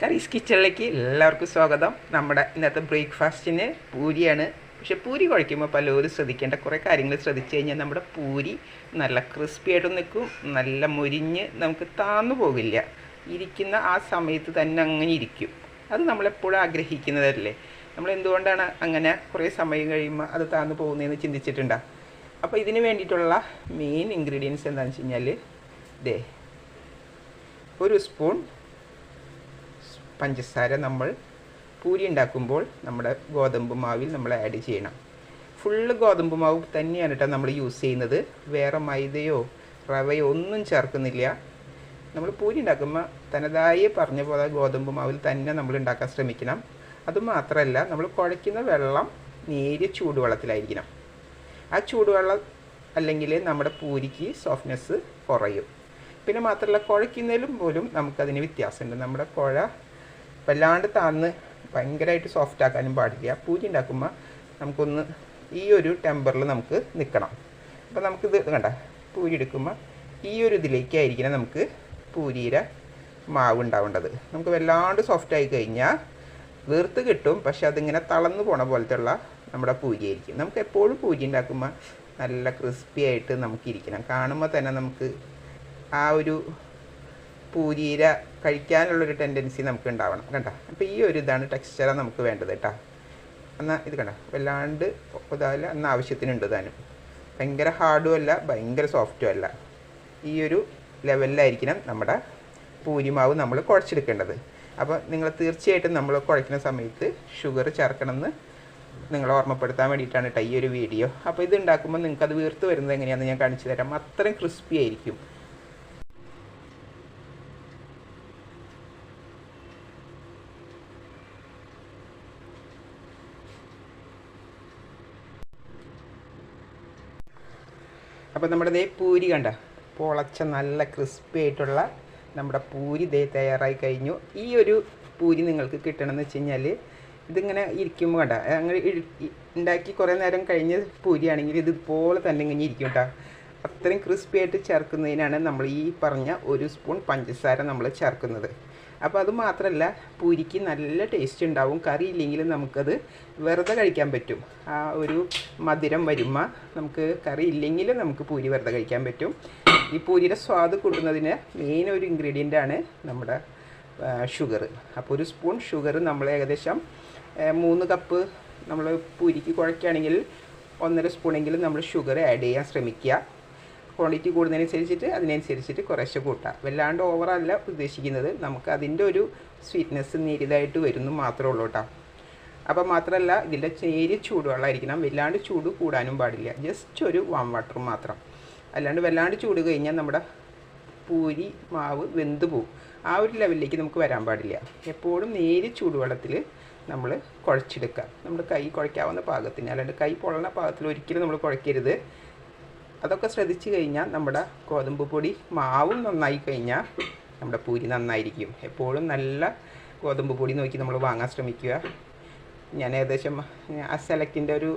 കറീസ് കിച്ചണിലേക്ക് എല്ലാവർക്കും സ്വാഗതം. നമ്മുടെ ഇന്നത്തെ ബ്രേക്ക്ഫാസ്റ്റിന് പൂരിയാണ്. പക്ഷെ പൂരി കുഴയ്ക്കുമ്പോൾ പലരും ശ്രദ്ധിക്കേണ്ട കുറേ കാര്യങ്ങൾ ശ്രദ്ധിച്ചു കഴിഞ്ഞാൽ നമ്മുടെ പൂരി നല്ല ക്രിസ്പി ആയിട്ട് നിൽക്കും, നല്ല മുരിഞ്ഞ് നമുക്ക് താന്നു പോകില്ല. ഇരിക്കുന്ന ആ സമയത്ത് തന്നെ അങ്ങനെ ഇരിക്കും. അത് നമ്മളെപ്പോഴും ആഗ്രഹിക്കുന്നതല്ലേ. നമ്മൾ എന്തുകൊണ്ടാണ് അങ്ങനെ കുറേ സമയം കഴിയുമ്പോൾ അത് താന്നു പോകുന്നതെന്ന് ചിന്തിച്ചിട്ടുണ്ടോ? അപ്പോൾ ഇതിന് വേണ്ടിയിട്ടുള്ള മെയിൻ ഇൻഗ്രീഡിയൻസ് എന്താണെന്ന് വെച്ച് കഴിഞ്ഞാൽ ദേ ഒരു സ്പൂൺ പഞ്ചസാര നമ്മൾ പൂരി ഉണ്ടാക്കുമ്പോൾ നമ്മുടെ ഗോതമ്പ് മാവിൽ നമ്മൾ ആഡ് ചെയ്യണം. ഫുള്ള് ഗോതമ്പ് മാവ് തന്നെയാണ് കേട്ടോ നമ്മൾ യൂസ് ചെയ്യുന്നത്. വേറെ മൈദയോ റവയോ ഒന്നും ചേർക്കുന്നില്ല. നമ്മൾ പൂരി ഉണ്ടാക്കുമ്പോൾ തനതായി പറഞ്ഞ പോലെ ഗോതമ്പ് മാവിൽ തന്നെ നമ്മൾ ഉണ്ടാക്കാൻ ശ്രമിക്കണം. അതുമാത്രമല്ല, നമ്മൾ കുഴയ്ക്കുന്ന വെള്ളം നേരിയ ചൂടുവെള്ളത്തിലായിരിക്കണം. ആ ചൂടുവെള്ളം അല്ലെങ്കിൽ നമ്മുടെ പൂരിക്ക് സോഫ്റ്റ്നെസ് കുറയും. പിന്നെ മാത്രമല്ല, കുഴയ്ക്കുന്നതിലും പോലും നമുക്കതിന് വ്യത്യാസമുണ്ട്. നമ്മുടെ കുഴ വല്ലാണ്ട് താന്ന് ഭയങ്കരമായിട്ട് സോഫ്റ്റ് ആക്കാനും പാടില്ല. പൂരി ഉണ്ടാക്കുമ്പോൾ നമുക്കൊന്ന് ഈ ഒരു ടെമ്പറിൽ നമുക്ക് നിൽക്കണം. അപ്പോൾ നമുക്കിത് കണ്ട പൂരി എടുക്കുമ്പോൾ ഈ ഒരു ഇതിലേക്കായിരിക്കണം നമുക്ക് പൂരിയുടെ മാവ് ഉണ്ടാവേണ്ടത്. നമുക്ക് വല്ലാണ്ട് സോഫ്റ്റ് ആയി കഴിഞ്ഞാൽ വീർത്ത് കിട്ടും, പക്ഷെ അതിങ്ങനെ തളർന്നു പോണ പോലത്തെ ഉള്ള നമ്മുടെ പൂരി ആയിരിക്കും. നമുക്ക് എപ്പോഴും പൂരി ഉണ്ടാക്കുമ്പോൾ നല്ല ക്രിസ്പി ആയിട്ട് നമുക്കിരിക്കണം. കാണുമ്പോൾ തന്നെ നമുക്ക് ആ ഒരു പൂരിയില കഴിക്കാനുള്ളൊരു ടെൻഡൻസി നമുക്ക് ഉണ്ടാവണം. കണ്ട, അപ്പോൾ ഈ ഒരു ഇതാണ് ടെക്സ്ചറാണ് നമുക്ക് വേണ്ടത് കേട്ടോ. എന്നാൽ ഇത് കണ്ട വല്ലാണ്ട് ഇതാവില്ല, എന്നാൽ ആവശ്യത്തിനുണ്ട് താനും. ഭയങ്കര ഹാർഡും അല്ല, ഭയങ്കര സോഫ്റ്റും അല്ല. ഈ ഒരു ലെവലിലായിരിക്കണം നമ്മുടെ പൂരിമാവ് നമ്മൾ കുഴച്ചെടുക്കേണ്ടത്. അപ്പോൾ നിങ്ങൾ തീർച്ചയായിട്ടും നമ്മൾ കുഴയ്ക്കുന്ന സമയത്ത് ഷുഗർ ചേർക്കണമെന്ന് നിങ്ങളെ ഓർമ്മപ്പെടുത്താൻ വേണ്ടിയിട്ടാണ് കേട്ടോ ഈ ഒരു വീഡിയോ. അപ്പോൾ ഇത് ഉണ്ടാക്കുമ്പോൾ നിങ്ങൾക്കത് വീർത്ത് വരുന്നത് എങ്ങനെയാണെന്ന് ഞാൻ കാണിച്ചു തരാം. അത്രയും ക്രിസ്പി ആയിരിക്കും. അപ്പോൾ നമ്മുടെ ദേ പൂരി കണ്ട പൊളച്ച നല്ല ക്രിസ്പി ആയിട്ടുള്ള നമ്മുടെ പൂരി ദേ തയ്യാറായി കഴിഞ്ഞു. ഈ ഒരു പൂരി നിങ്ങൾക്ക് കിട്ടണമെന്ന് വെച്ച് കഴിഞ്ഞാൽ ഇതിങ്ങനെ ഇരിക്കുമ്പോൾ കണ്ട അങ്ങനെ ഉണ്ടാക്കി കുറേ നേരം കഴിഞ്ഞ് പൂരിയാണെങ്കിൽ ഇതുപോലെ തന്നെ ഇങ്ങനെ ഇരിക്കും കേട്ടോ. അത്രയും ക്രിസ്പി ആയിട്ട് ചേർക്കുന്നതിനാണ് നമ്മൾ ഈ പറഞ്ഞ ഒരു സ്പൂൺ പഞ്ചസാര നമ്മൾ ചേർക്കുന്നത്. അപ്പോൾ അത് മാത്രമല്ല, പൂരിക്ക് നല്ല ടേസ്റ്റ് ഉണ്ടാവും. കറി ഇല്ലെങ്കിലും നമുക്കത് വെറുതെ കഴിക്കാൻ പറ്റും. ആ ഒരു മധുരം വരുമ്പോൾ നമുക്ക് കറി ഇല്ലെങ്കിലും നമുക്ക് പൂരി വെറുതെ കഴിക്കാൻ പറ്റും. ഈ പൂരിയുടെ സ്വാദ് കൂട്ടുന്നതിന് മെയിൻ ഒരു ഇൻഗ്രീഡിയൻ്റാണ് നമ്മുടെ ഷുഗർ. അപ്പോൾ ഒരു സ്പൂൺ ഷുഗർ നമ്മൾ ഏകദേശം 3 കപ്പ് നമ്മൾ പൂരിക്ക് കുഴയ്ക്കുകയാണെങ്കിൽ 1.5 സ്പൂണെങ്കിലും നമ്മൾ ഷുഗർ ആഡ് ചെയ്യാൻ ശ്രമിക്കുക. ക്വാണ്ടിറ്റി കൂടുന്നതിനനുസരിച്ചിട്ട് അതിനനുസരിച്ചിട്ട് കുറേശ്ശെ കൂട്ടാം. വല്ലാണ്ട് ഓവറല്ല ഉദ്ദേശിക്കുന്നത്, നമുക്ക് അതിൻ്റെ ഒരു സ്വീറ്റ്നെസ് നേരിയതായിട്ട് വരുന്നു മാത്രമേ ഉള്ളൂ കേട്ടോ. അപ്പോൾ മാത്രമല്ല, ഇതിൻ്റെ നേരിയ ചൂടുവെള്ളമായിരിക്കണം. വല്ലാണ്ട് ചൂട് കൂടാനും പാടില്ല. ജസ്റ്റ് ഒരു വാം വാട്ടർ മാത്രം. അല്ലാണ്ട് വല്ലാണ്ട് ചൂട് കഴിഞ്ഞാൽ നമ്മുടെ പൂരി മാവ് വെന്ത് പോവും. ആ ഒരു ലെവലിലേക്ക് നമുക്ക് വരാൻ പാടില്ല. എപ്പോഴും നേരിയ ചൂടുവെള്ളത്തിൽ നമ്മൾ കുഴച്ചെടുക്കുക. നമ്മുടെ കൈ കുഴയ്ക്കാവുന്ന പാകത്തിന്, അല്ലാണ്ട് കൈ പൊള്ളണ പാകത്തിൽ ഒരിക്കലും നമ്മൾ കുഴയ്ക്കരുത്. അതൊക്കെ ശ്രദ്ധിച്ചു കഴിഞ്ഞാൽ നമ്മുടെ ഗോതമ്പ് പൊടി മാവും നന്നായി കഴിഞ്ഞാൽ നമ്മുടെ പൂരി നന്നായിരിക്കും. എപ്പോഴും നല്ല ഗോതമ്പ് പൊടി നോക്കി നമ്മൾ വാങ്ങാൻ ശ്രമിക്കുക. ഞാൻ ഏകദേശം സെലക്റ്റിൻ്റെ ഒരു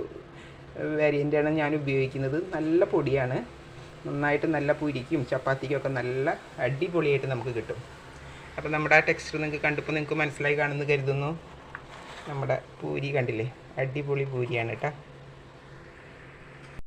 വേരിയൻ്റാണ് ഞാൻ ഉപയോഗിക്കുന്നത്. നല്ല പൊടിയാണ്. നന്നായിട്ട് നല്ല പൂരിക്കും ചപ്പാത്തിക്കും ഒക്കെ നല്ല അടിപൊളിയായിട്ട് നമുക്ക് കിട്ടും. അപ്പോൾ നമ്മുടെ ആ ടെക്സ്ചർ നിങ്ങൾക്ക് കണ്ടപ്പോൾ നിങ്ങൾക്ക് മനസ്സിലായി കാണുമെന്ന് കരുതുന്നു. നമ്മുടെ പൂരി കണ്ടില്ലേ, അടിപൊളി പൂരിയാണ് കേട്ടോ.